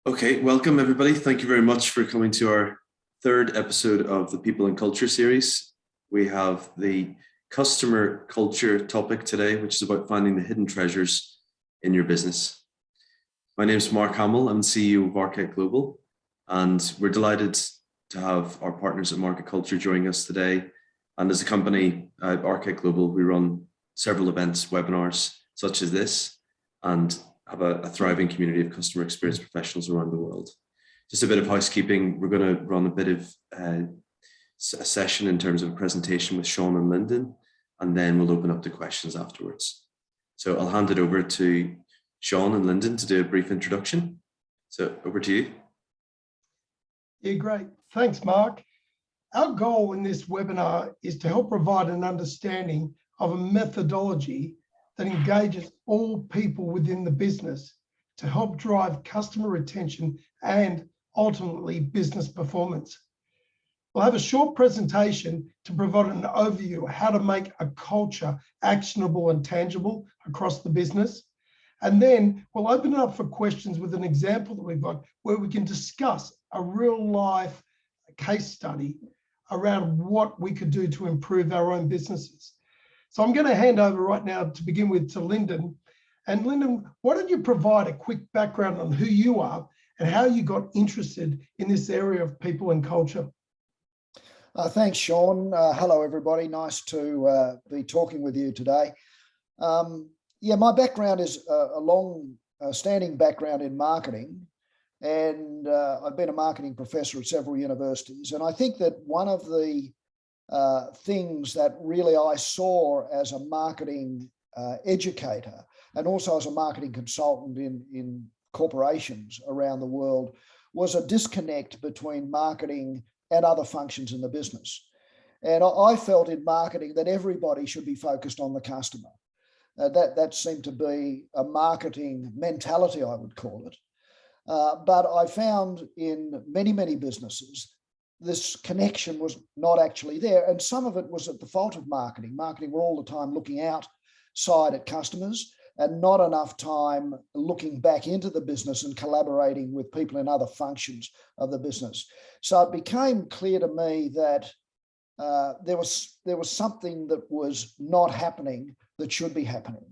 Okay, welcome everybody. Thank you very much for coming to our third episode of the People and Culture series. We have the customer culture topic today, which is about finding the hidden treasures in your business. My name is Mark Hamill. I'm CEO of Architect Global, and we're delighted to have our partners at MarketCulture joining us today. And as a company, Architect Global, we run several events, webinars such as this, and have a thriving community of customer experience professionals around the world. Just a bit of housekeeping. We're going to run a bit of a session in terms of a presentation with Sean and Lyndon, and then we'll open up to questions afterwards. So I'll hand it over to Sean and Lyndon to do a brief introduction. So over to you. Yeah, great. Thanks, Mark. Our goal in this webinar is to help provide an understanding of a methodology that engages all people within the business to help drive customer retention and ultimately business performance. We'll have a short presentation to provide an overview of how to make a culture actionable and tangible across the business. And then we'll open it up for questions with an example that we've got where we can discuss a real life case study around what we could do to improve our own businesses. So I'm going to hand over right now to begin with to Lyndon. And Lyndon, why don't you provide a quick background on who you are and how you got interested in this area of people and culture? Thanks, Sean. Hello, everybody. Nice to be talking with you today. My background is a long-standing background in marketing, and I've been a marketing professor at several universities. And I think that one of the things that really I saw as a marketing educator and also as a marketing consultant in corporations around the world was a disconnect between marketing and other functions in the business. And I felt in marketing that everybody should be focused on the customer. That seemed to be a marketing mentality, I would call it. But I found in many businesses this connection was not actually there. And some of it was at the fault of marketing. Marketing were all the time looking outside at customers and not enough time looking back into the business and collaborating with people in other functions of the business. So it became clear to me that there was something that was not happening that should be happening.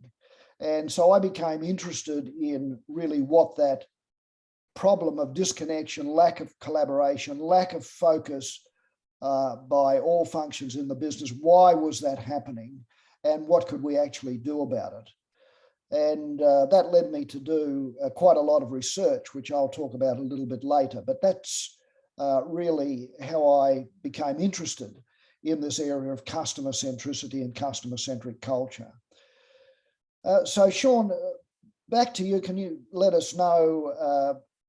And so I became interested in really what that problem of disconnection, lack of collaboration, lack of focus by all functions in the business. Why was that happening? And what could we actually do about it? And that led me to do quite a lot of research, which I'll talk about a little bit later. But that's really how I became interested in this area of customer centricity and customer-centric culture. So Sean, back to you. Can you let us know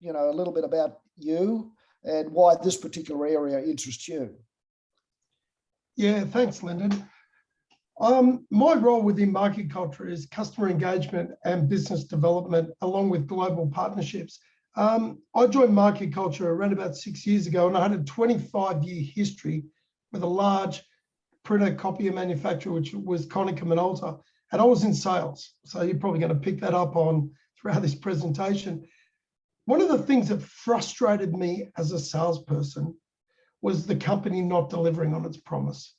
a little bit about you and why this particular area interests you? Yeah, thanks, Lyndon. My role within MarketCulture is customer engagement and business development, along with global partnerships. I joined MarketCulture around about 6 years ago, and I had a 25-year history with a large printer copier manufacturer, which was Konica Minolta, and I was in sales. So you're probably going to pick that up on throughout this presentation. One of the things that frustrated me as a salesperson was the company not delivering on its promise.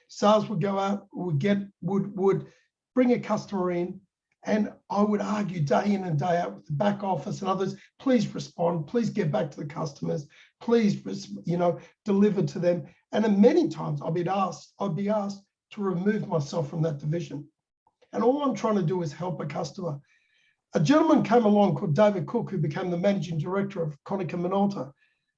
Sales would go out, would bring a customer in, and I would argue day in and day out with the back office and others, please respond, please get back to the customers, please, deliver to them. And then many times I'd be asked to remove myself from that division. And all I'm trying to do is help a customer. A gentleman came along called David Cook, who became the managing director of Konica Minolta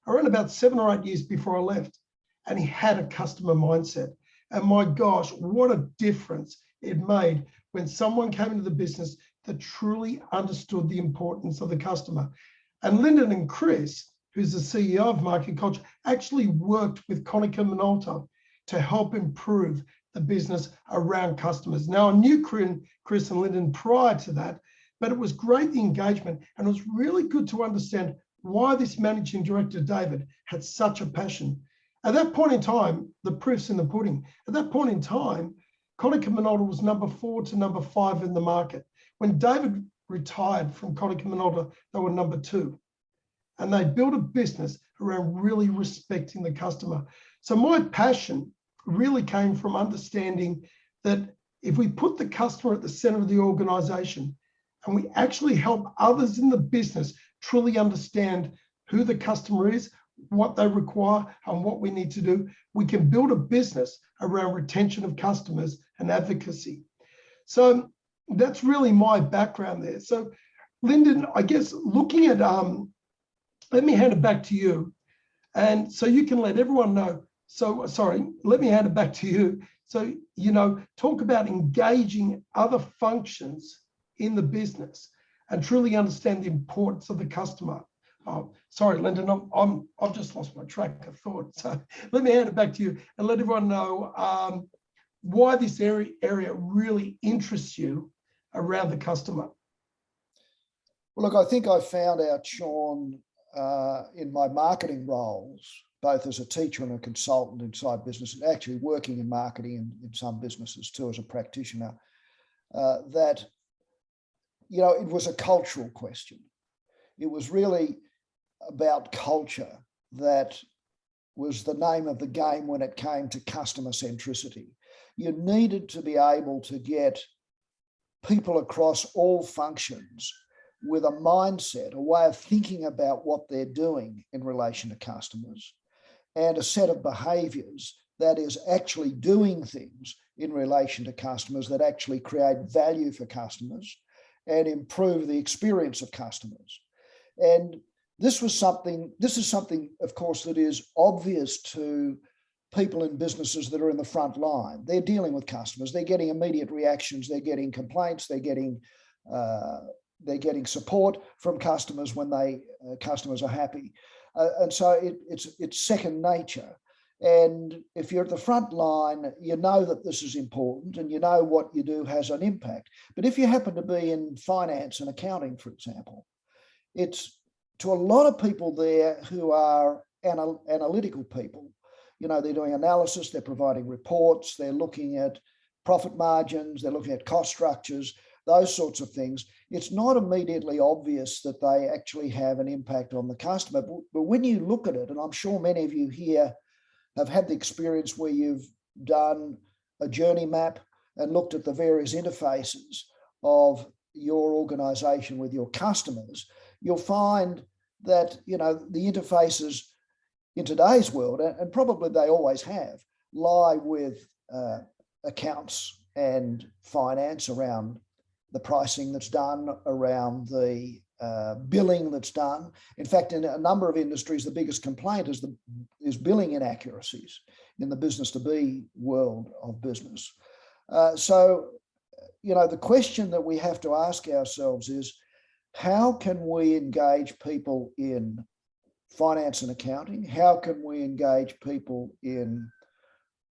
around about 7 or 8 years before I left. And he had a customer mindset. And my gosh, what a difference it made when someone came into the business that truly understood the importance of the customer. And Lyndon and Chris, who's the CEO of MarketCulture, actually worked with Konica Minolta to help improve the business around customers. Now, I knew Chris and Lyndon prior to that, but it was great engagement, and it was really good to understand why this managing director, David, had such a passion. At that point in time, the proof's in the pudding. At that point in time, Konica Minolta was number 4 to number 5 in the market. When David retired from Konica Minolta, they were number 2. and they build a business around really respecting the customer. So my passion really came from understanding that if we put the customer at the center of the organization and we actually help others in the business truly understand who the customer is, what they require, and what we need to do, we can build a business around retention of customers and advocacy. So that's really my background there. So Lyndon, I guess looking at, let me hand it back to you. And so you can let everyone know. So, sorry, let me hand it back to you. So, talk about engaging other functions in the business and truly understand the importance of the customer. Oh, sorry, Lyndon, I've just lost my track of thought. So let me hand it back to you and let everyone know why this area really interests you around the customer. Well, look, I think I found out, Sean, in my marketing roles, both as a teacher and a consultant inside business, and actually working in marketing in some businesses too as a practitioner, that, it was a cultural question. It was really about culture that was the name of the game when it came to customer centricity. You needed to be able to get people across all functions with a mindset, a way of thinking about what they're doing in relation to customers, and a set of behaviours that is actually doing things in relation to customers that actually create value for customers and improve the experience of customers. And this is something, of course, that is obvious to people in businesses that are in the front line. They're dealing with customers. They're getting immediate reactions. They're getting complaints. They're getting support from customers when customers are happy. And so it's second nature. And if you're at the front line, you know that this is important and you know what you do has an impact. But if you happen to be in finance and accounting, for example, it's to a lot of people there who are analytical people. They're doing analysis, they're providing reports, they're looking at profit margins, they're looking at cost structures, those sorts of things. It's not immediately obvious that they actually have an impact on the customer. But when you look at it, and I'm sure many of you here have had the experience where you've done a journey map and looked at the various interfaces of your organization with your customers, you'll find that, the interfaces in today's world, and probably they always have, lie with accounts and finance around the pricing that's done, around the billing that's done. In fact, in a number of industries, the biggest complaint is billing inaccuracies in the business to be world of business. So, the question that we have to ask ourselves is, how can we engage people in finance and accounting? How can we engage people in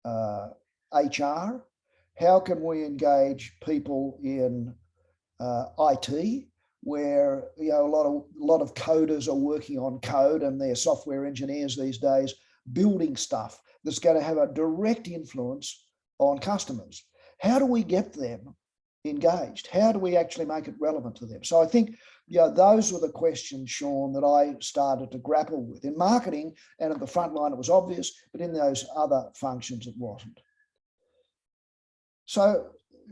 HR? How can we engage people in IT, where a lot of coders are working on code, and they're software engineers these days building stuff that's going to have a direct influence on customers? How do we get them engaged? How do we actually make it relevant to them? So I think those were the questions, Sean, that I started to grapple with. In marketing and at the front line, it was obvious, but in those other functions, it wasn't. So,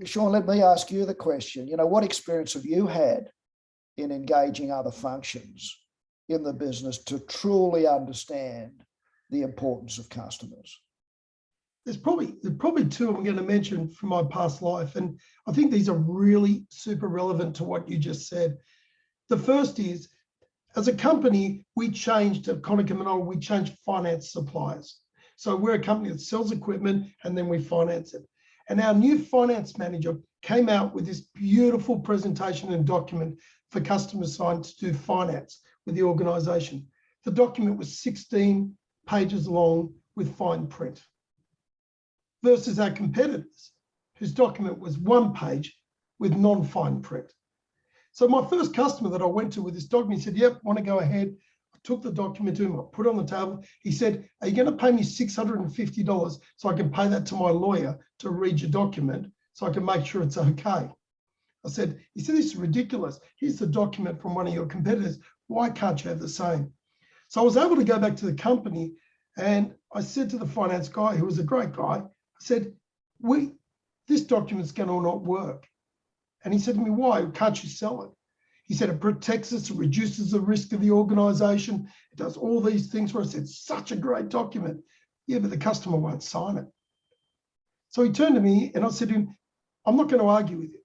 Sean, let me ask you the question. What experience have you had in engaging other functions in the business to truly understand the importance of customers? There's probably two I'm going to mention from my past life, and I think these are really super relevant to what you just said. The first is, as a company, we changed to Konica Minolta, we changed finance suppliers. So we're a company that sells equipment and then we finance it. And our new finance manager came out with this beautiful presentation and document for customers signed to do finance with the organization. The document was 16 pages long with fine print, versus our competitors, whose document was 1 page with non-fine print. So my first customer that I went to with this document, he said, yep, want to go ahead. I took the document to him, I put it on the table. He said, are you going to pay me $650 so I can pay that to my lawyer to read your document so I can make sure it's okay? I said, he said, this is ridiculous. Here's the document from one of your competitors. Why can't you have the same? So I was able to go back to the company, and I said to the finance guy, who was a great guy, I said, this document's going to not work. And he said to me, why? Can't you sell it? He said, it protects us, it reduces the risk of the organization, it does all these things for us. It's such a great document. Yeah, but the customer won't sign it. So he turned to me and I said to him, I'm not going to argue with you.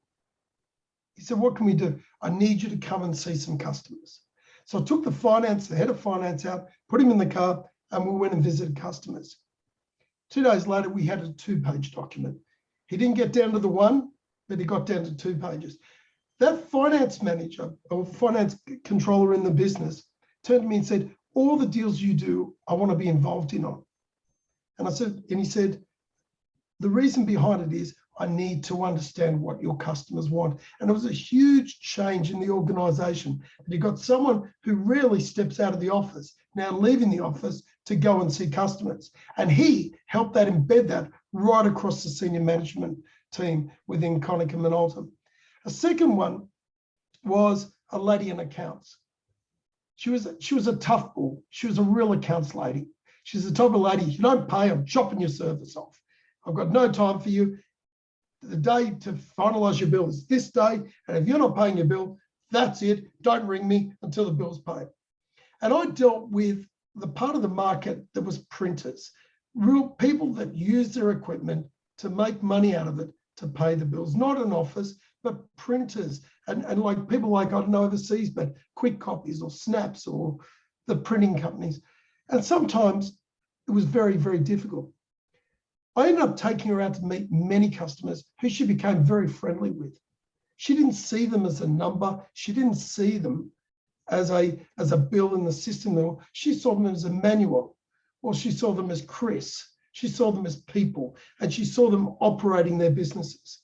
He said, what can we do? I need you to come and see some customers. So I took the head of finance out, put him in the car, and we went and visited customers. 2 days later, we had a 2-page document. He didn't get down to the one, but he got down to 2 pages. That finance manager or finance controller in the business turned to me and said, all the deals you do, I want to be involved in on. And he said, the reason behind it is I need to understand what your customers want. And it was a huge change in the organization. And you got someone who rarely steps out of the office, now leaving the office to go and see customers. And he helped embed that right across the senior management team within Konica Minolta. A second one was a lady in accounts. She was a tough bull. She was a real accounts lady. She's the type of lady, if you don't pay, I'm chopping your service off. I've got no time for you. The day to finalize your bill is this day. And if you're not paying your bill, that's it. Don't ring me until the bill's paid. And I dealt with the part of the market that was printers, real people that use their equipment to make money out of it to pay the bills, not an office, but printers and like people like, I don't know, overseas, but Quick Copies or Snaps or the printing companies. And sometimes it was very, very difficult. I ended up taking her out to meet many customers who she became very friendly with. She didn't see them as a number. She didn't see them as a bill in the system. She saw them as a manual, or she saw them as Chris. She saw them as people, and she saw them operating their businesses.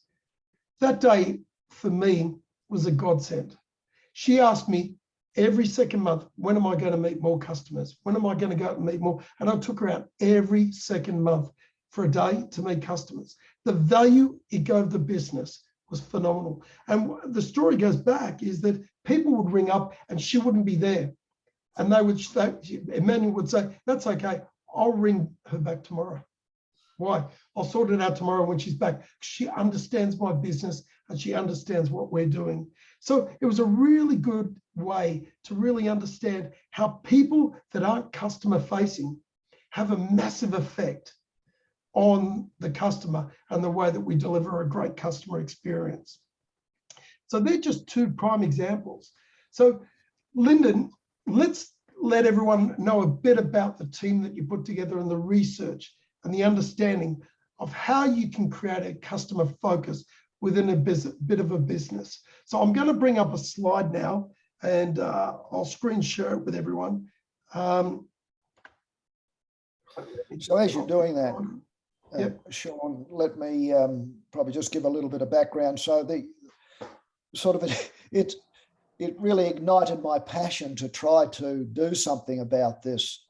That day, for me, was a godsend. She asked me every second month, when am I going to meet more customers? When am I going to go out and meet more? And I took her out every second month for a day to meet customers. The value it gave the business was phenomenal. And the story goes back is that people would ring up and she wouldn't be there. And Emmanuel would say, that's okay, I'll ring her back tomorrow. Why? I'll sort it out tomorrow when she's back. She understands my business and she understands what we're doing. So it was a really good way to really understand how people that aren't customer facing have a massive effect on the customer and the way that we deliver a great customer experience. So they're just 2 prime examples. So Lyndon, let's let everyone know a bit about the team that you put together and the research and the understanding of how you can create a customer focus within a bit of a business. So I'm going to bring up a slide now and I'll screen share it with everyone. So as you're doing that, Yep. Sean, let me probably just give a little bit of background. So the sort of it really ignited my passion to try to do something about this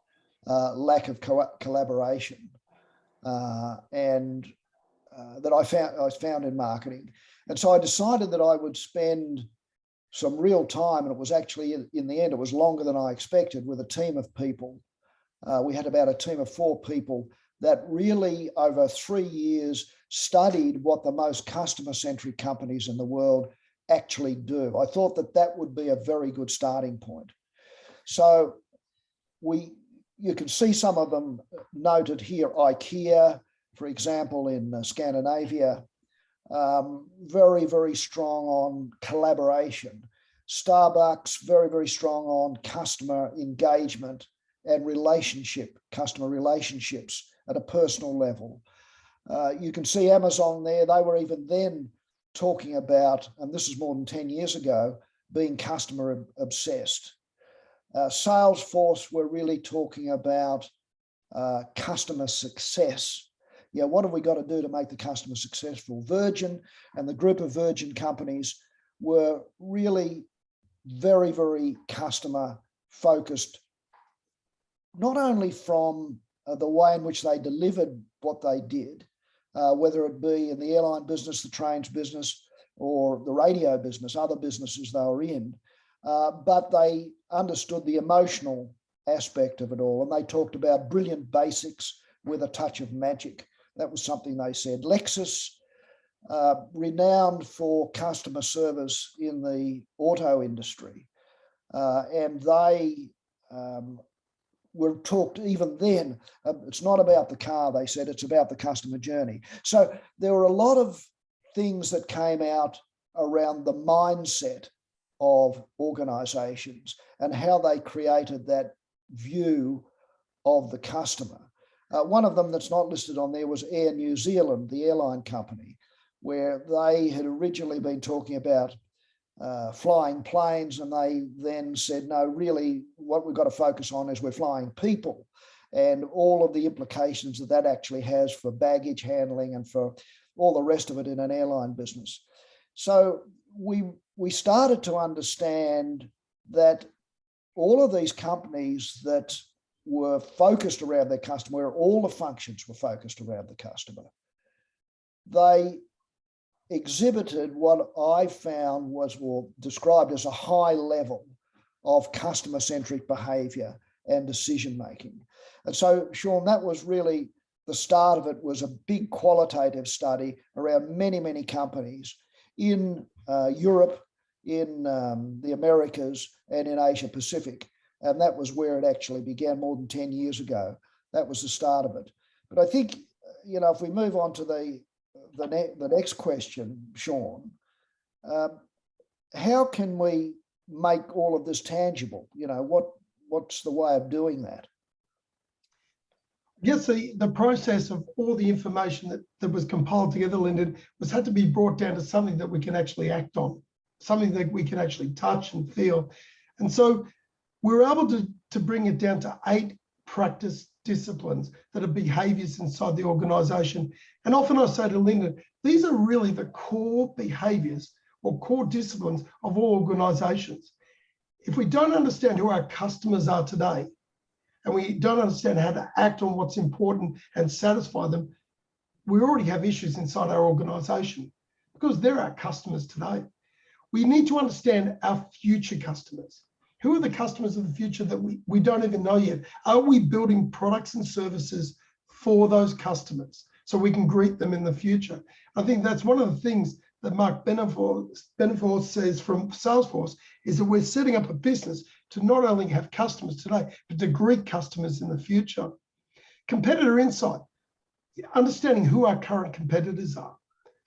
lack of collaboration and that I found in marketing. And so I decided that I would spend some real time, and it was actually in the end, it was longer than I expected, with a team of people. We had about a team of 4 people that really over 3 years studied what the most customer-centric companies in the world actually do. I thought that that would be a very good starting point. So you can see some of them noted here. IKEA, for example, in Scandinavia, very, very strong on collaboration. Starbucks, very, very strong on customer engagement and customer relationships at a personal level. You can see Amazon there. They were even then talking about, and this is more than 10 years ago, being customer obsessed. Salesforce were really talking about customer success. What have we got to do to make the customer successful? Virgin and the group of Virgin companies were really very, very customer focused, not only from the way in which they delivered what they did, whether it be in the airline business, the trains business, or the radio business, other businesses they were in, but they understood the emotional aspect of it all. And they talked about brilliant basics with a touch of magic. That was something they said. Lexus, renowned for customer service in the auto industry. And they were talked even then, it's not about the car, they said, it's about the customer journey. So there were a lot of things that came out around the mindset of organisations and how they created that view of the customer. One of them that's not listed on there was Air New Zealand, the airline company, where they had originally been talking about flying planes, and they then said, no, really what we've got to focus on is we're flying people and all of the implications that that actually has for baggage handling and for all the rest of it in an airline business. So we started to understand that all of these companies that were focused around their customer, where all the functions were focused around the customer, they exhibited what I found was, or described as, a high level of customer-centric behaviour and decision-making. And so, Sean, that was really the start of it, was a big qualitative study around many, many companies in Europe, in the Americas, and in Asia Pacific. And that was where it actually began more than 10 years ago. That was the start of it. But I think, if we move on to the next question, Sean, how can we make all of this tangible? What's the way of doing that? I guess the process of all the information that was compiled together, Lyndon, had to be brought down to something that we can actually act on, something that we can actually touch and feel. And so we were able to bring it down to 8 practice disciplines that are behaviours inside the organisation. And often I say to Lyndon, these are really the core behaviours or core disciplines of all organisations. If we don't understand who our customers are today, and we don't understand how to act on what's important and satisfy them, we already have issues inside our organisation because they're our customers today. We need to understand our future customers. Who are the customers of the future that we don't even know yet? Are we building products and services for those customers so we can greet them in the future? I think that's one of the things that Mark Benefort says from Salesforce, is that we're setting up a business to not only have customers today, but to greet customers in the future. Competitor insight, understanding who our current competitors are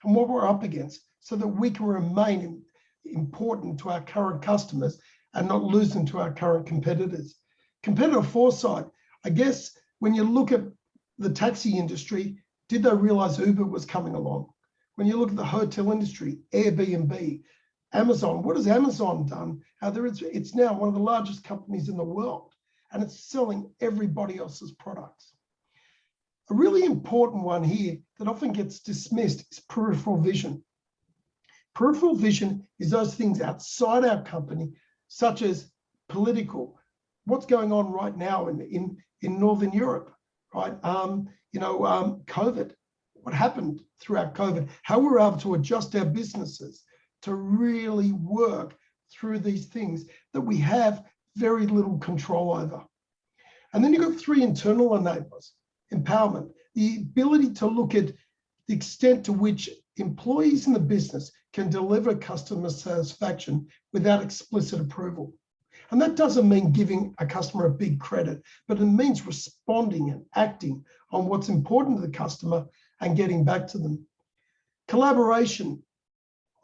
and what we're up against so that we can remain important to our current customers and not lose them to our current competitors. Competitor foresight, I guess when you look at the taxi industry, did they realize Uber was coming along? When you look at the hotel industry, Airbnb, Amazon, what has Amazon done? It's now one of the largest companies in the world, and it's selling everybody else's products. A really important one here that often gets dismissed is peripheral vision. Peripheral vision is those things outside our company, such as political, what's going on right now in Northern Europe, right? COVID, what happened throughout COVID, how we're able to adjust our businesses to really work through these things that we have very little control over. And then you've got 3 internal enablers: empowerment, the ability to look at the extent to which employees in the business can deliver customer satisfaction without explicit approval. And that doesn't mean giving a customer a big credit, but it means responding and acting on what's important to the customer and getting back to them. Collaboration.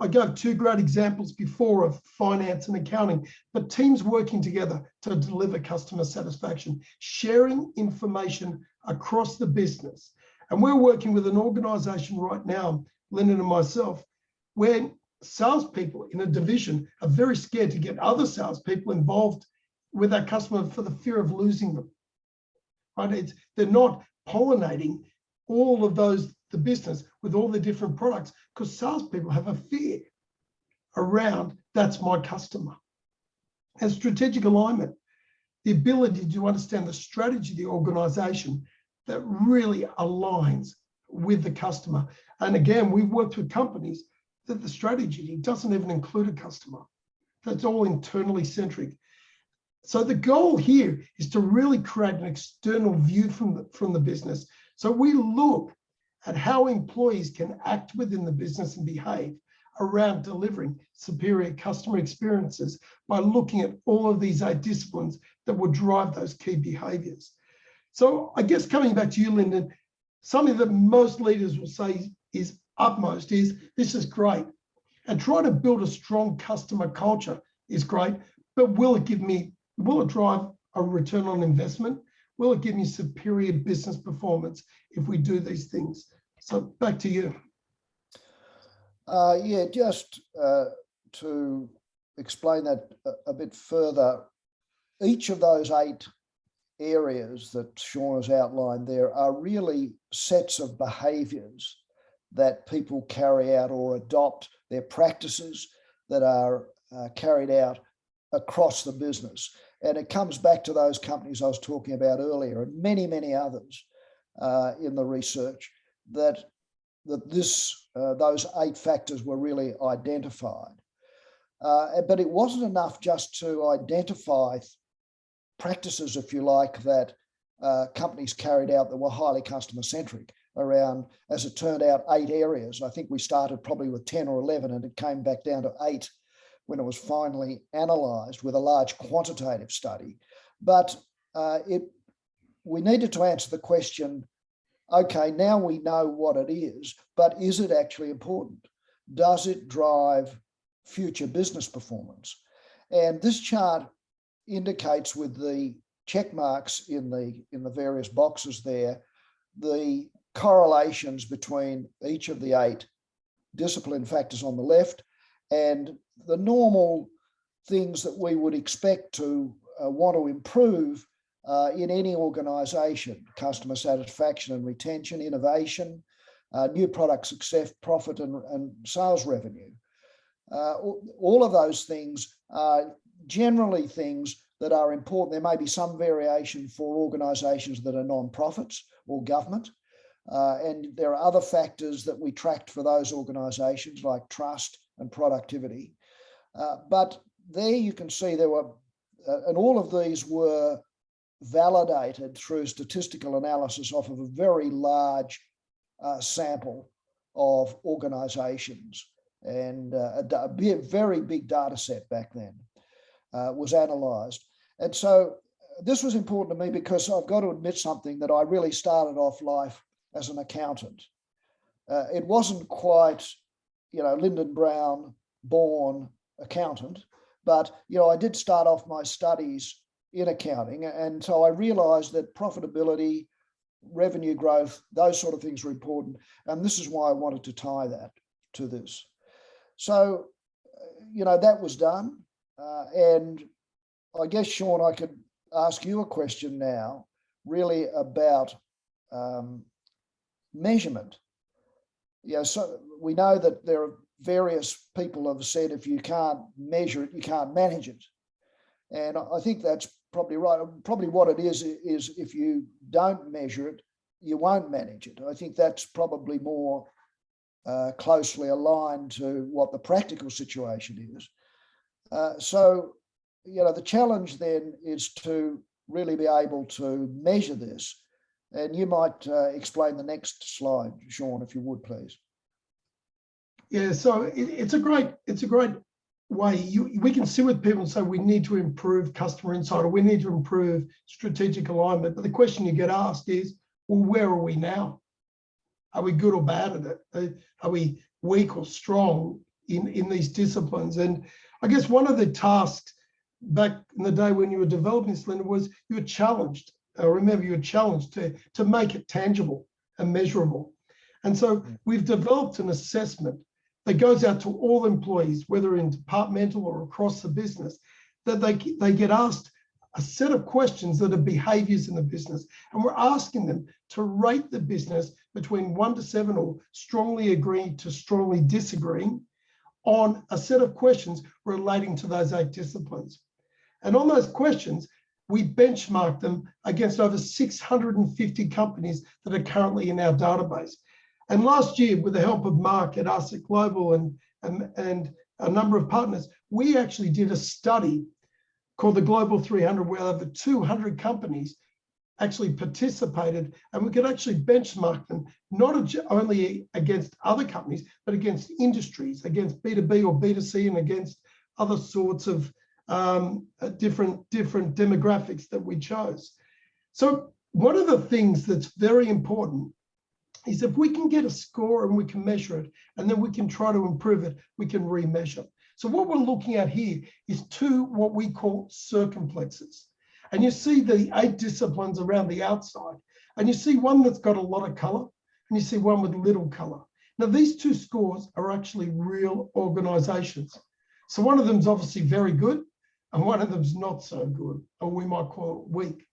I gave 2 great examples before of finance and accounting, but teams working together to deliver customer satisfaction, sharing information across the business. And we're working with an organization right now, Lyndon and myself, where salespeople in a division are very scared to get other salespeople involved with our customer for the fear of losing them. Right? They're not pollinating all of the business with all the different products because salespeople have a fear around, that's my customer. And strategic alignment, the ability to understand the strategy of the organization that really aligns with the customer. And again, we've worked with companies that the strategy doesn't even include a customer. That's all internally centric. So the goal here is to really create an external view from the business. So we look at how employees can act within the business and behave around delivering superior customer experiences by looking at all of these 8 disciplines that will drive those key behaviors. So I guess coming back to you, Lyndon, something that most leaders will say is utmost is, this is great. And try to build a strong customer culture is great, but will it drive a return on investment? Will it give me superior business performance if we do these things? So back to you. Yeah, just to explain that a bit further, each of those 8 areas that Sean has outlined there are really sets of behaviours that people carry out or adopt. Their practices that are carried out across the business. And it comes back to those companies I was talking about earlier and many, many others in the research that those 8 factors were really identified. But it wasn't enough just to identify practices, if you like, that companies carried out that were highly customer-centric around, as it turned out, 8 areas. I think we started probably with 10 or 11 and it came back down to 8 when it was finally analysed with a large quantitative study. But we needed to answer the question, okay, now we know what it is, but is it actually important? Does it drive future business performance? And this chart indicates with the check marks in the various boxes there, the correlations between each of the 8 discipline factors on the left and the normal things that we would expect to want to improve in any organisation: customer satisfaction and retention, innovation, new product success, profit and sales revenue. All of those things are generally things that are important. There may be some variation for organisations that are non-profits or government. And there are other factors that we tracked for those organisations like trust and productivity. But there you can see there were, and all of these were validated through statistical analysis off of a very large sample of organisations. And a very big data set back then was analysed. And so this was important to me because I've got to admit something, that I really started off life as an accountant. It wasn't quite, Lyndon Brown born accountant, but, I did start off my studies in accounting. And so I realized that profitability, revenue growth, those sort of things were important. And this is why I wanted to tie that to this. So, that was done. And I guess, Sean, I could ask you a question now, really about measurement. So we know that there are various people have said if you can't measure it, you can't manage it. And I think that's probably right. Probably what it is if you don't measure it, you won't manage it. I think that's probably more closely aligned to what the practical situation is. So, the challenge then is to really be able to measure this. And you might explain the next slide, Sean, if you would, please. Yeah, so it's a great way. We can sit with people and say we need to improve customer insight or we need to improve strategic alignment. But the question you get asked is, well, where are we now? Are we good or bad at it? Are we weak or strong in these disciplines? And I guess one of the tasks back in the day when you were developing this, Linda, was you were challenged. I remember you were challenged to make it tangible and measurable. And so we've developed an assessment that goes out to all employees, whether in departmental or across the business, that they get asked a set of questions that are behaviors in the business. And we're asking them to rate the business between 1 to 7 or strongly agree to strongly disagreeing on a set of questions relating to those 8 disciplines. And on those questions, we benchmark them against over 650 companies that are currently in our database. And last year, with the help of Mark at ASIC Global and a number of partners, we actually did a study called the Global 300, where over 200 companies actually participated, and we could actually benchmark them not only against other companies, but against industries, against B2B or B2C, and against other sorts of different demographics that we chose. So one of the things that's very important is if we can get a score and we can measure it, and then we can try to improve it, we can remeasure. So what we're looking at here is two what we call circumplexes. And you see the 8 disciplines around the outside, and you see one that's got a lot of color, and you see one with little color. Now, these two scores are actually real organizations. So one of them is obviously very good, and one of them's not so good, or we might call it weak.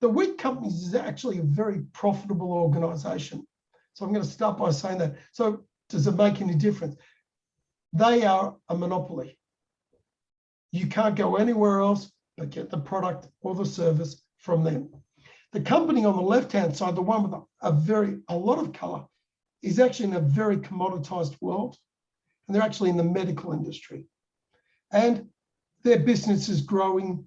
The weak companies is actually a very profitable organization. So I'm going to start by saying that. So does it make any difference? They are a monopoly. You can't go anywhere else but get the product or the service from them. The company on the left-hand side, the one with a lot of color, is actually in a very commoditized world, and they're actually in the medical industry. And their business is growing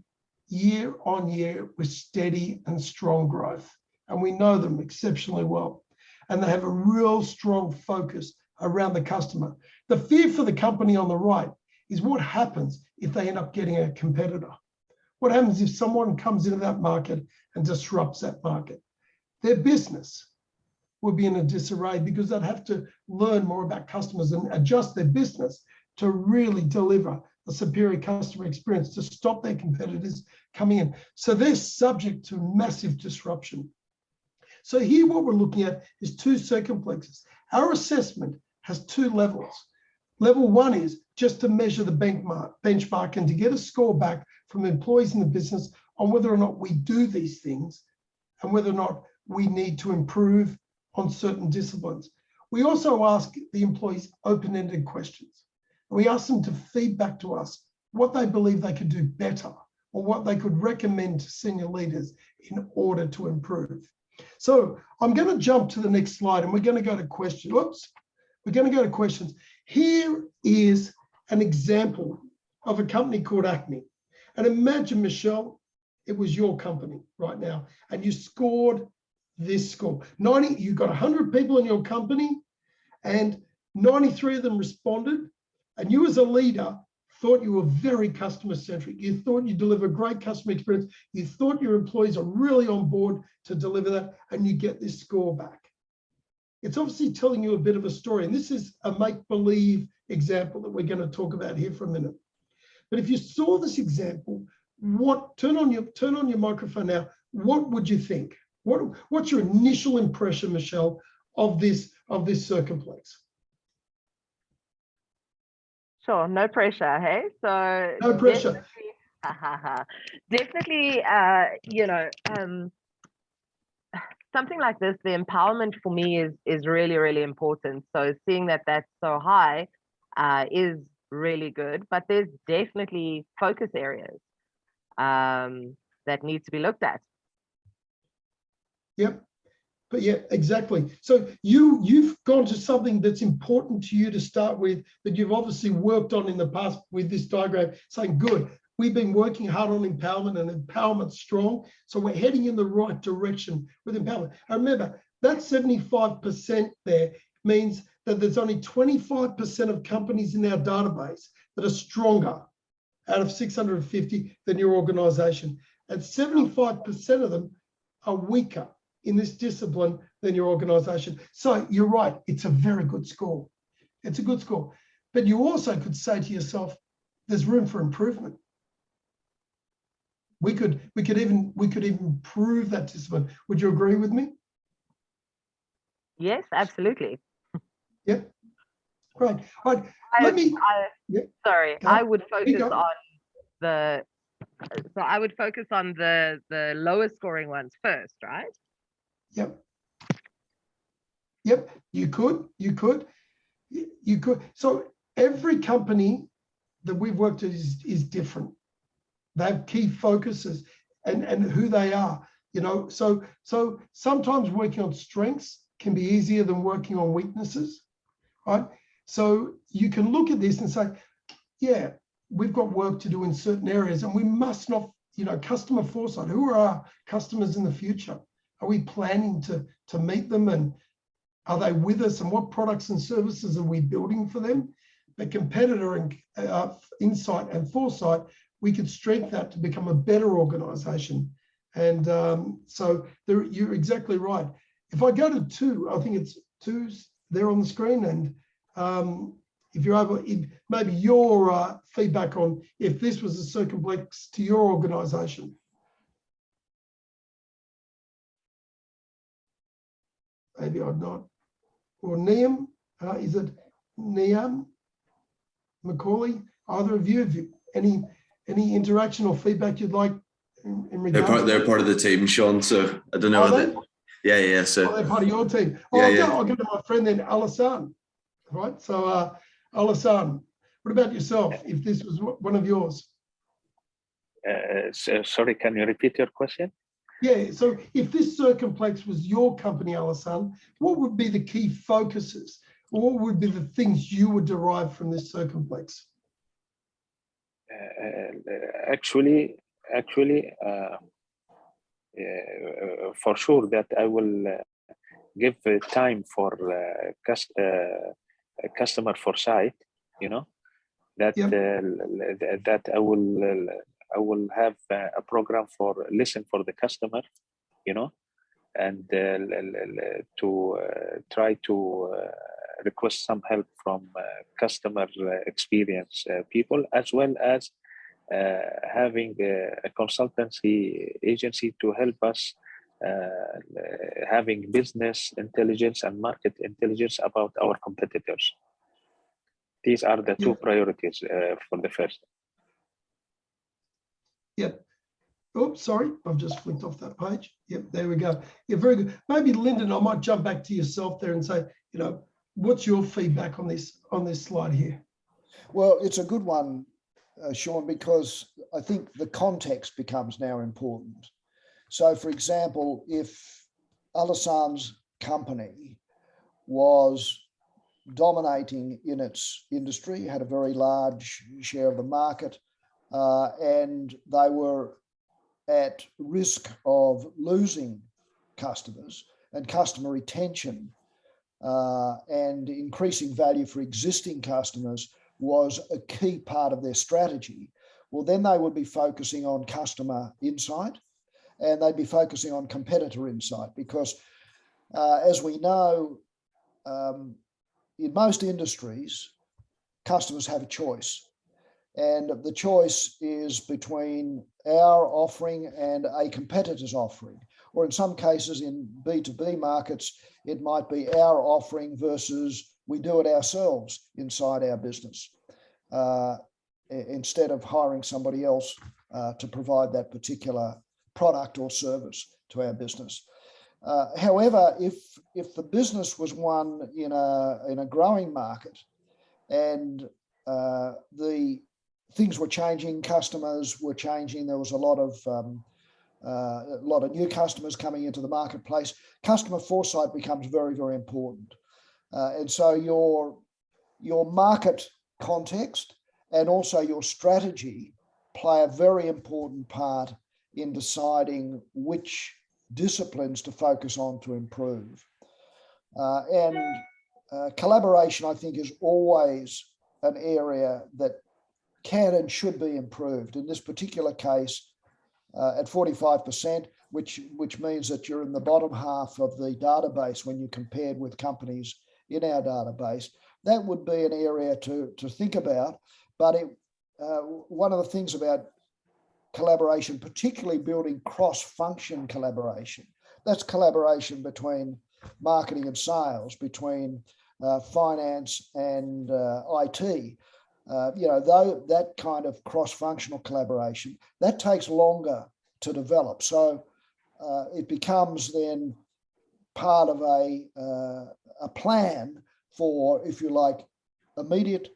year on year with steady and strong growth. And we know them exceptionally well. And they have a real strong focus around the customer. The fear for the company on the right is what happens if they end up getting a competitor. What happens if someone comes into that market and disrupts that market? Their business will be in a disarray because they'd have to learn more about customers and adjust their business to really deliver a superior customer experience to stop their competitors coming in. So they're subject to massive disruption. So here what we're looking at is two circumplexes. Our assessment has 2 levels. Level 1 is just to measure the benchmark and to get a score back from employees in the business on whether or not we do these things and whether or not we need to improve on certain disciplines. We also ask the employees open-ended questions. We ask them to feed back to us what they believe they could do better or what they could recommend to senior leaders in order to improve. So I'm going to jump to the next slide and we're going to go to questions. We're going to go to questions. Here is an example of a company called Acme. And imagine, Michelle, it was your company right now, and you scored this score. You've got 100 people in your company, and 93 of them responded. And you as a leader thought you were very customer-centric. You thought you deliver great customer experience. You thought your employees are really on board to deliver that, and you get this score back. It's obviously telling you a bit of a story. And this is a make-believe example that we're going to talk about here for a minute. But if you saw this example, turn on your microphone now, what would you think? What's your initial impression, Michelle, of this circumplex? Sure, no pressure, hey? So no pressure. Definitely, something like this, the empowerment for me is really, really important. So seeing that that's so high is really good, but there's definitely focus areas that need to be looked at. Yep. But yeah, exactly. So you've gone to something that's important to you to start with, that you've obviously worked on in the past with this diagram, saying, good, we've been working hard on empowerment and empowerment's strong. So we're heading in the right direction with empowerment. And remember, that 75% there means that there's only 25% of companies in our database that are stronger out of 650 than your organization. And 75% of them are weaker in this discipline than your organization. So you're right, it's a very good score. It's a good score. But you also could say to yourself, there's room for improvement. We could even improve that discipline. Would you agree with me? Yes, absolutely. Yep. Great. All right. I would focus on the lower scoring ones first, right? Yep. You could. So every company that we've worked with is different. They have key focuses and who they are, so sometimes working on strengths can be easier than working on weaknesses, right? So you can look at this and say, yeah, we've got work to do in certain areas, and we must not, customer foresight. Who are our customers in the future? Are we planning to meet them, and are they with us, and what products and services are we building for them? The competitor and insight and foresight, we could strengthen that to become a better organization. And so you're exactly right. If I go to 2, I think it's 2's there on the screen, and if you're able, maybe your feedback on if this was a circumplex to your organization. Maybe I'm not. Or Niam, is it Niam? Macaulay, either of you, have you any interaction or feedback you'd like in regards? They're part of the team, Sean. So I don't know. Yeah. So they're part of your team. I'll go to my friend then, Alassane. Right. So Alassane, what about yourself? If this was one of yours? Sorry, can you repeat your question? Yeah. So if this circumplex was your company, Alassane, what would be the key focuses? What would be the things you would derive from this circumplex? Actually, for sure that I will give time for customer foresight. That Yep. that I will have a program for listen for the customer, and to try to request some help from customer experience people, as well as having a consultancy agency to help us having business intelligence and market intelligence about our competitors. These are the 2 priorities for the first. Yep. Oh, sorry, I've just flicked off that page. Yep, there we go. Yeah, very good. Maybe Lyndon, I might jump back to yourself there and say, what's your feedback on this slide here? Well, it's a good one, Sean, because I think the context becomes now important. So, for example, if Alassan's company was dominating in its industry, had a very large share of the market, and they were at risk of losing customers and customer retention, and increasing value for existing customers was a key part of their strategy, well, then they would be focusing on customer insight, and they'd be focusing on competitor insight, because as we know, in most industries, customers have a choice. And the choice is between our offering and a competitor's offering. Or in some cases, in B2B markets, it might be our offering versus we do it ourselves inside our business, instead of hiring somebody else to provide that particular product or service to our business. However, if the business was one in a growing market, and the things were changing, customers were changing, there was a lot of new customers coming into the marketplace, customer foresight becomes very, very important. And so your market context and also your strategy play a very important part in deciding which disciplines to focus on to improve. And collaboration, I think, is always an area that can and should be improved. In this particular case, at 45%, which means that you're in the bottom half of the database when you compared with companies in our database. That would be an area to think about. But one of the things about collaboration, particularly building cross-function collaboration, that's collaboration between marketing and sales, between finance and IT. Though that kind of cross-functional collaboration, that takes longer to develop. So it becomes then part of a plan for, if you like, immediate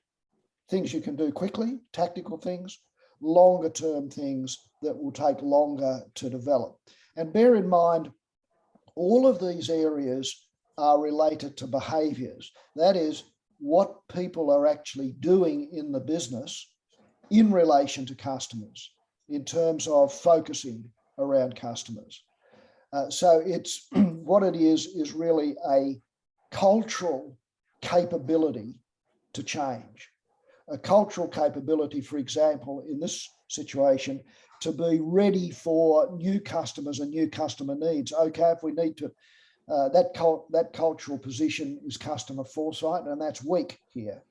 things you can do quickly, tactical things, longer term things that will take longer to develop. And bear in mind, all of these areas are related to behaviors. That is, what people are actually doing in the business in relation to customers, in terms of focusing around customers. So it's what it is really a cultural capability to change. A cultural capability, for example, in this situation, to be ready for new customers and new customer needs. Okay, if we need to, that cultural position is customer foresight, and that's weak here,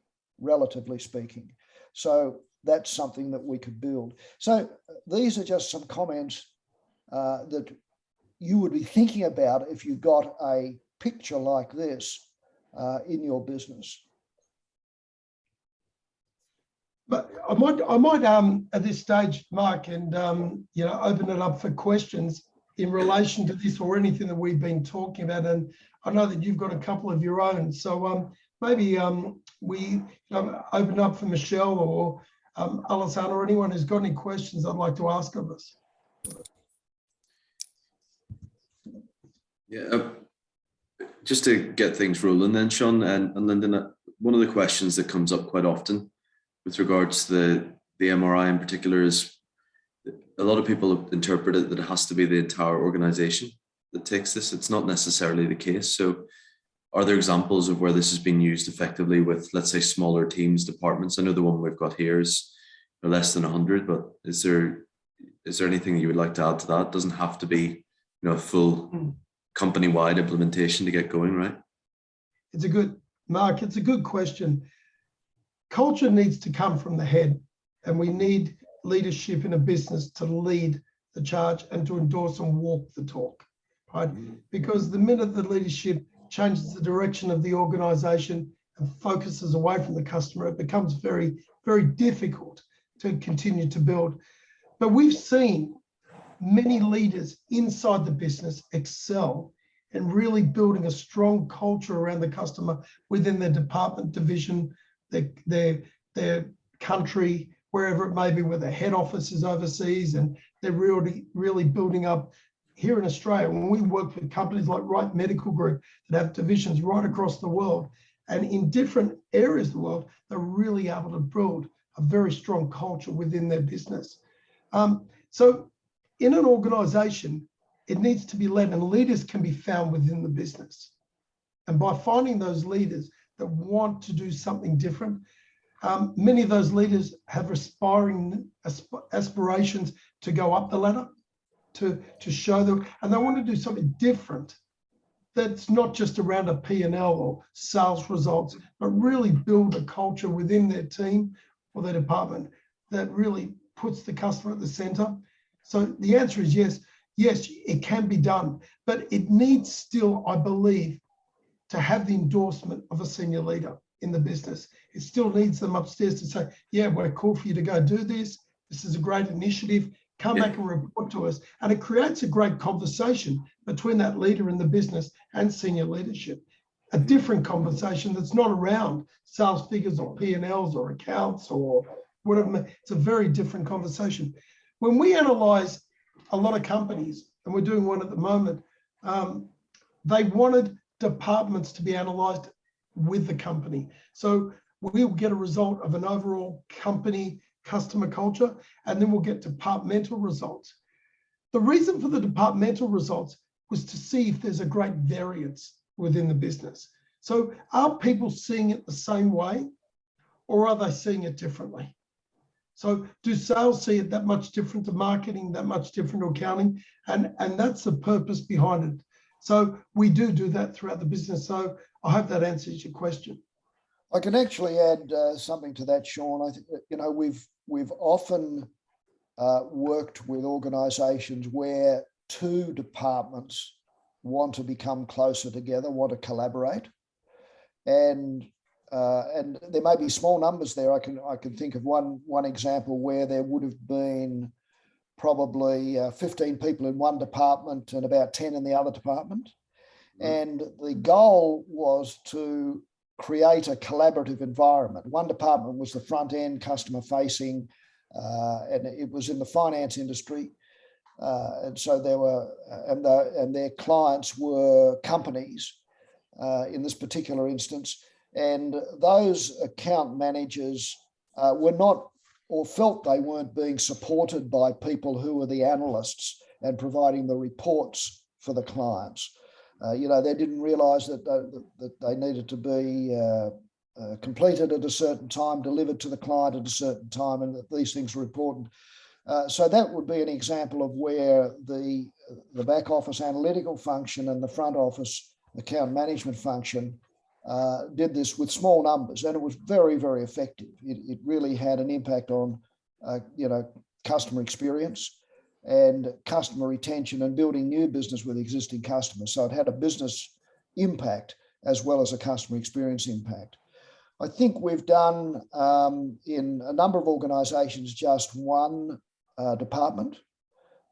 relatively speaking. So that's something that we could build. So these are just some comments that you would be thinking about if you got a picture like this in your business. But I might at this stage, Mark, and open it up for questions in relation to this or anything that we've been talking about. And I know that you've got a couple of your own, so maybe we open up for Michelle or Alessandra or anyone who's got any questions I'd like to ask of us. Yeah, just to get things rolling then, Sean and Lyndon, one of the questions that comes up quite often with regards to the MRI in particular is a lot of people interpret it that it has to be the entire organization that takes this. It's not necessarily the case. So are there examples of where this has been used effectively with, let's say, smaller teams, departments? I know the one we've got here is less than 100, but is there anything that you would like to add to that? It doesn't have to be a full company-wide implementation to get going, right? It's a good question. Culture needs to come from the head, and we need leadership in a business to lead the charge and to endorse and walk the talk, right? Because the minute the leadership changes the direction of the organization and focuses away from the customer, it becomes very, very difficult to continue to build. But we've seen many leaders inside the business excel in really building a strong culture around the customer within their department, division, their country, wherever it may be, where their head office is overseas, and they're really building up here in Australia. When we work with companies like Wright Medical Group that have divisions right across the world and in different areas of the world, they're really able to build a very strong culture within their business. So in an organization, it needs to be led, and leaders can be found within the business. And by finding those leaders that want to do something different, many of those leaders have aspirations to go up the ladder, to show them, and they want to do something different that's not just around a P&L or sales results, but really build a culture within their team or their department that really puts the customer at the center. So the answer is yes, it can be done, but it needs still, I believe, to have the endorsement of a senior leader in the business. It still needs them upstairs to say, yeah, we're cool for you to go do this. This is a great initiative. Come back and report to us. And it creates a great conversation between that leader in the business and senior leadership. A different conversation that's not around sales figures or P&Ls or accounts or whatever. It's a very different conversation. When we analyze a lot of companies, and we're doing one at the moment, they wanted departments to be analyzed with the company. So we'll get a result of an overall company customer culture, and then we'll get departmental results. The reason for the departmental results was to see if there's a great variance within the business. So are people seeing it the same way, or are they seeing it differently? So do sales see it that much different to marketing, that much different to accounting? And that's the purpose behind it. So we do that throughout the business. So I hope that answers your question. I can actually add something to that, Sean. I think we've often worked with organisations where two departments want to become closer together, want to collaborate, and there may be small numbers there. I can think of one example where there would have been probably 15 people in one department and about 10 in the other department. And the goal was to create a collaborative environment. One department was the front end, customer facing, and it was in the finance industry. And so there were, and their clients were companies in this particular instance. And those account managers were not or felt they weren't being supported by people who were the analysts and providing the reports for the clients. They didn't realise that they needed to be completed at a certain time, delivered to the client at a certain time, and that these things were important. So that would be an example of where the back office analytical function and the front office account management function did this with small numbers, and it was very, very effective. It really had an impact on, customer experience and customer retention and building new business with existing customers. So it had a business impact as well as a customer experience impact. I think we've done in a number of organisations just one department.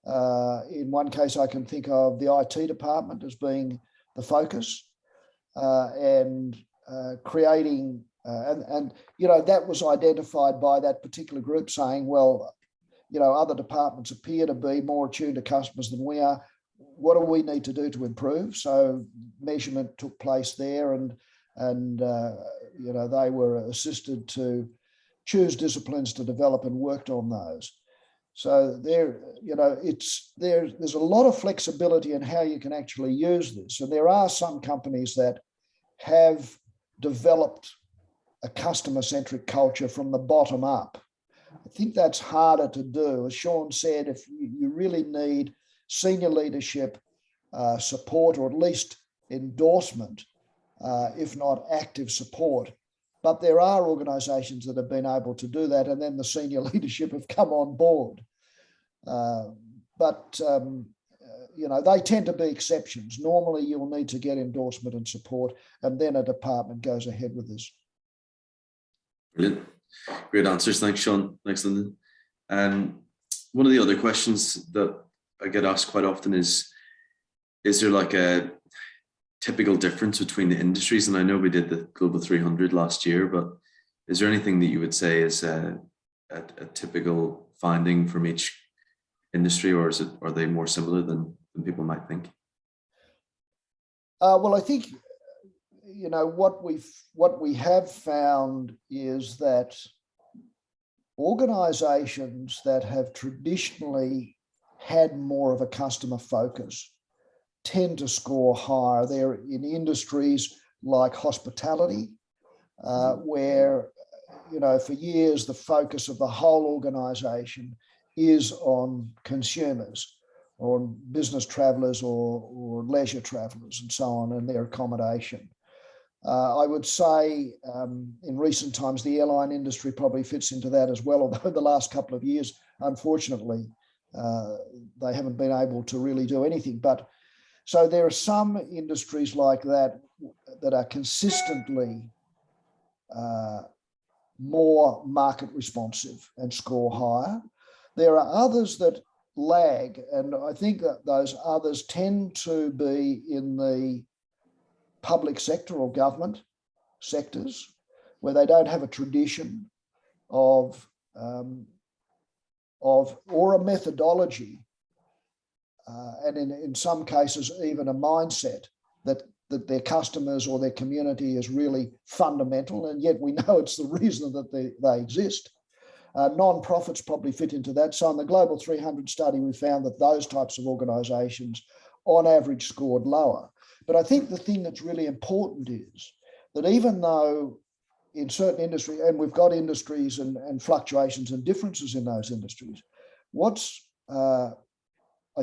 In one case, I can think of the IT department as being the focus, and creating, that was identified by that particular group saying, well, other departments appear to be more attuned to customers than we are. What do we need to do to improve? So measurement took place there, and they were assisted to choose disciplines to develop and worked on those. So there's a lot of flexibility in how you can actually use this. And there are some companies that have developed a customer-centric culture from the bottom up. I think that's harder to do. As Sean said, if you really need senior leadership support, or at least endorsement, if not active support. But there are organisations that have been able to do that, and then the senior leadership have come on board. They tend to be exceptions. Normally, you'll need to get endorsement and support, and then a department goes ahead with this. Brilliant. Great answers. Thanks, Sean. Thanks, Lyndon. One of the other questions that I get asked quite often is there like a typical difference between the industries? And I know we did the Global 300 last year, but is there anything that you would say is a typical finding from each industry, or are they more similar than people might think? Well, I think what we have found is that organisations that have traditionally had more of a customer focus tend to score higher. They're in industries like hospitality, where for years the focus of the whole organisation is on consumers, or on business travellers, or leisure travellers, and so on, and their accommodation. I would say in recent times, the airline industry probably fits into that as well, although the last couple of years, unfortunately, they haven't been able to really do anything. But so there are some industries like that that are consistently more market responsive and score higher. There are others that lag, and I think that those others tend to be in the public sector or government sectors, where they don't have a tradition of or a methodology, and in some cases even a mindset that their customers or their community is really fundamental, and yet we know it's the reason that they exist. Non-profits probably fit into that. So in the Global 300 study, we found that those types of organisations on average scored lower. But I think the thing that's really important is that even though in certain industries, and we've got industries and fluctuations and differences in those industries, what's I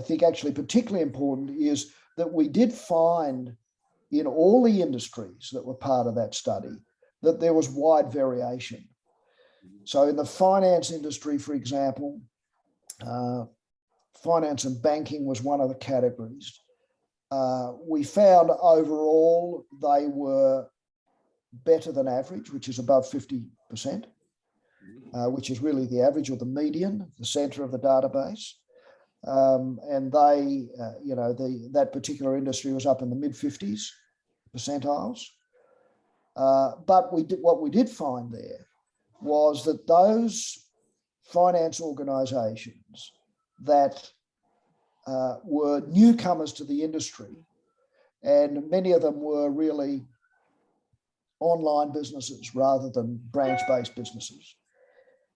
think actually particularly important is that we did find in all the industries that were part of that study that there was wide variation. So in the finance industry, for example, finance and banking was one of the categories. We found overall they were better than average, which is above 50%, which is really the average or the median, the center of the database. And they, that particular industry was up in the mid-50s percentiles. But what we did find there was that those finance organisations that were newcomers to the industry, and many of them were really online businesses rather than branch-based businesses,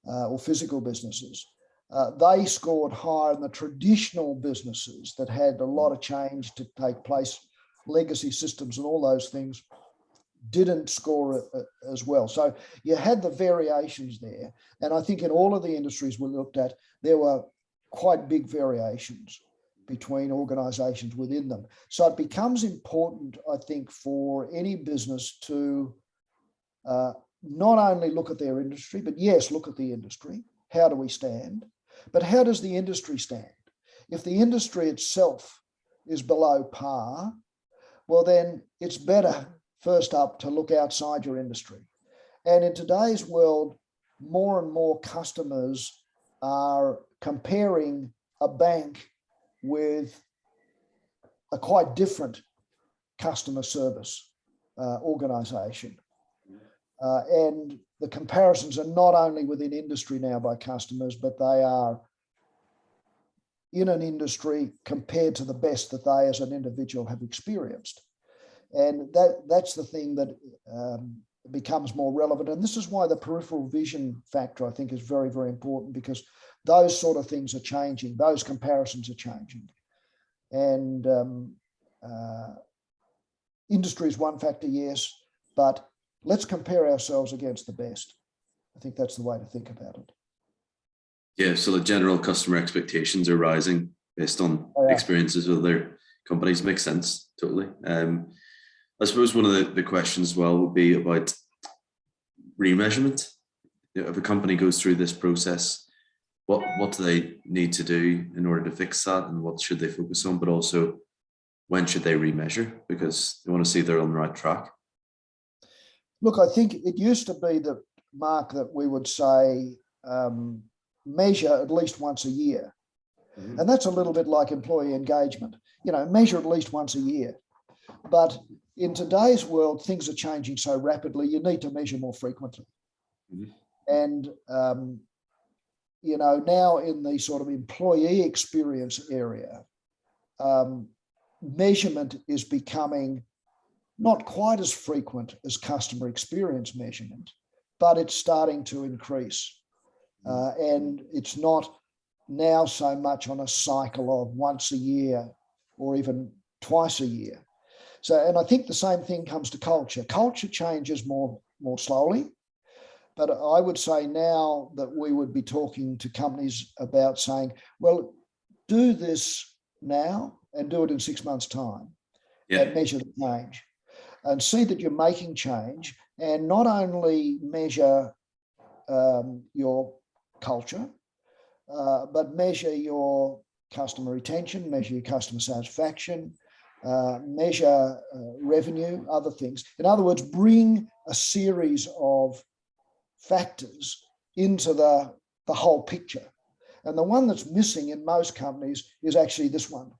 or physical businesses, they scored higher than the traditional businesses that had a lot of change to take place, legacy systems and all those things didn't score as well. So you had the variations there. And I think in all of the industries we looked at, there were quite big variations between organizations within them. So it becomes important, I think, for any business to not only look at their industry, but yes, look at the industry. How do we stand? But how does the industry stand? If the industry itself is below par, well, then it's better first up to look outside your industry. And in today's world, more and more customers are comparing a bank with a quite different customer service organization. And the comparisons are not only within industry now by customers, but they are in an industry compared to the best that they as an individual have experienced. And that's the thing that becomes more relevant. And this is why the peripheral vision factor, I think, is very, very important, because those sort of things are changing. Those comparisons are changing. And industry is one factor, yes, but let's compare ourselves against the best. I think that's the way to think about it. Yeah, so the general customer expectations are rising based on experiences with other companies. Makes sense, totally. I suppose one of the questions as well would be about remeasurement. If a company goes through this process, what do they need to do in order to fix that, and what should they focus on? But also, when should they remeasure, because they want to see they're on the right track? Look, I think it used to be that, Mark, that we would say measure at least once a year. Mm-hmm. And that's a little bit like employee engagement. Measure at least once a year. But in today's world, things are changing so rapidly, you need to measure more frequently. Mm-hmm. And, now in the sort of employee experience area, measurement is becoming not quite as frequent as customer experience measurement, but it's starting to increase. And it's not now so much on a cycle of once a year or even twice a year. So, and I think the same thing comes to culture. Culture changes more slowly, but I would say now that we would be talking to companies about saying, well, do this now and do it in 6 months' time, and measure the change and see that you're making change, and not only measure your culture, but measure your customer retention, measure your customer satisfaction, measure revenue, other things. In other words, bring a series of factors into the whole picture. And the one that's missing in most companies is actually this one.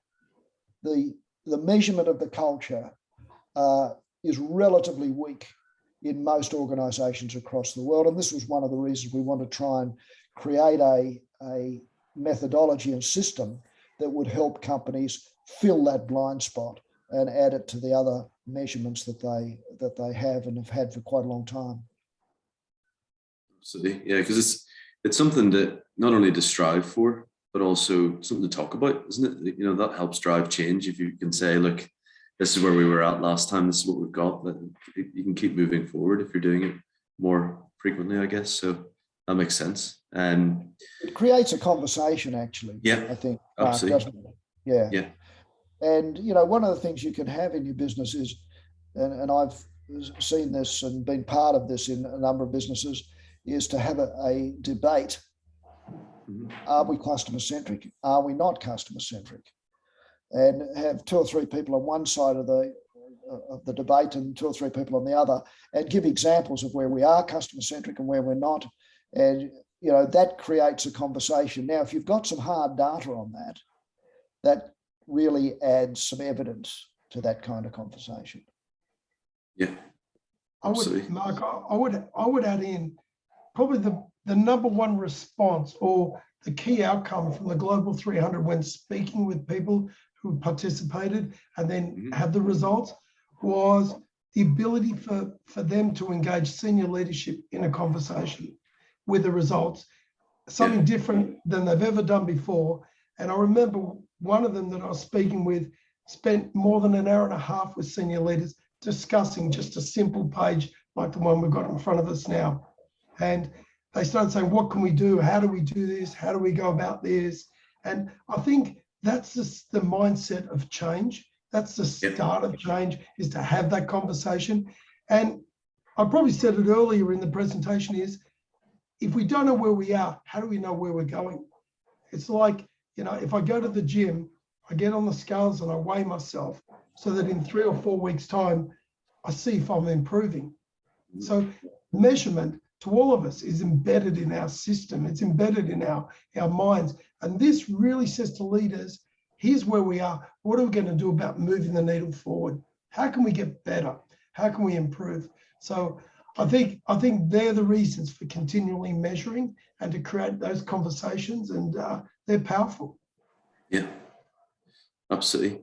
The measurement of the culture is relatively weak in most organizations across the world. And this was one of the reasons we want to try and create a methodology and system that would help companies fill that blind spot and add it to the other measurements that they have and have had for quite a long time. Absolutely, yeah, because it's something that not only to strive for, but also something to talk about, isn't it? That helps drive change. If you can say, look, this is where we were at last time, this is what we've got, that you can keep moving forward if you're doing it more frequently, I guess. So that makes sense. It creates a conversation, actually. Yeah, I think. absolutely. Yeah. Yeah. And, one of the things you can have in your business is, and I've seen this and been part of this in a number of businesses, is to have a debate. Mm-hmm. Are we customer-centric? Are we not customer-centric? And have 2 or 3 people on one side of the debate and 2 or 3 people on the other, and give examples of where we are customer-centric and where we're not. And, that creates a conversation. Now, if you've got some hard data on that really adds some evidence to that kind of conversation. Yeah, absolutely. Mark, I would add in probably the number one response or the key outcome from the Global 300 when speaking with people who participated and then had the results was the ability for them to engage senior leadership in a conversation. with the results, something different than they've ever done before. And I remember one of them that I was speaking with spent more than an hour and a half with senior leaders discussing just a simple page like the one we've got in front of us now. And they started saying, what can we do? How do we do this? How do we go about this? And I think that's just the mindset of change. That's the start of change, is to have that conversation. And I probably said it earlier in the presentation, is if we don't know where we are, how do we know where we're going? It's like, if I go to the gym, I get on the scales and I weigh myself so that in 3 or 4 weeks' time, I see if I'm improving. So measurement to all of us is embedded in our system. It's embedded in our minds. And this really says to leaders, here's where we are. What are we going to do about moving the needle forward? How can we get better? How can we improve? So I think they're the reasons for continually measuring and to create those conversations, and they're powerful. Yeah, absolutely.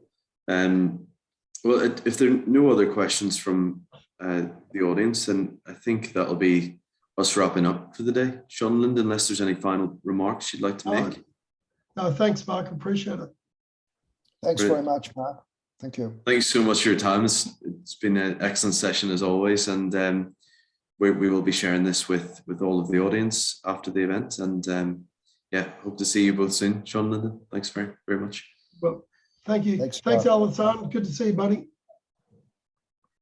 Well, if there are no other questions from the audience, then I think that'll be us wrapping up for the day. Sean, Linda, unless there's any final remarks you'd like to make. No, thanks, Mark. Appreciate it. Thanks very much, Mark. Thank you. Thanks so much for your time. It's been an excellent session as always, and we will be sharing this with all of the audience after the event. And yeah, hope to see you both soon. Sean, Linda, thanks very much. Well, thank you. Thanks Mark. Alan. Good to see you, buddy.